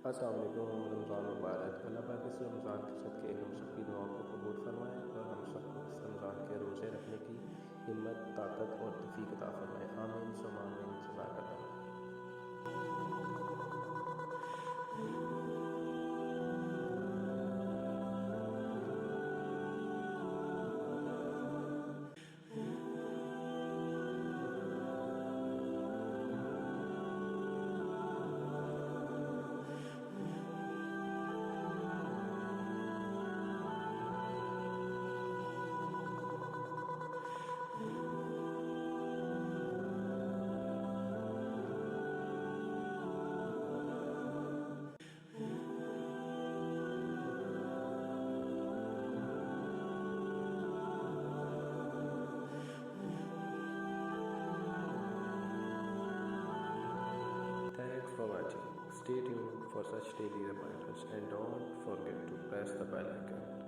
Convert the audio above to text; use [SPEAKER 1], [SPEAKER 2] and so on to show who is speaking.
[SPEAKER 1] अस्सलाम वालेकुम। रमज़ान मुबारक। अल्लाह पाक इस रमज़ान के सदक़े हम सब की दुआओं को कबूल फ़रमाए और हम सबको इस रमज़ान के रोज़े रखने की हिम्मत, ताकत और तौफ़ीक़ अता फ़रमाए। आमीन सुम्मा आमीन। जज़ाकल्लाह। Thanks for watching. Stay tuned for such daily reminders and don't forget to press the bell icon.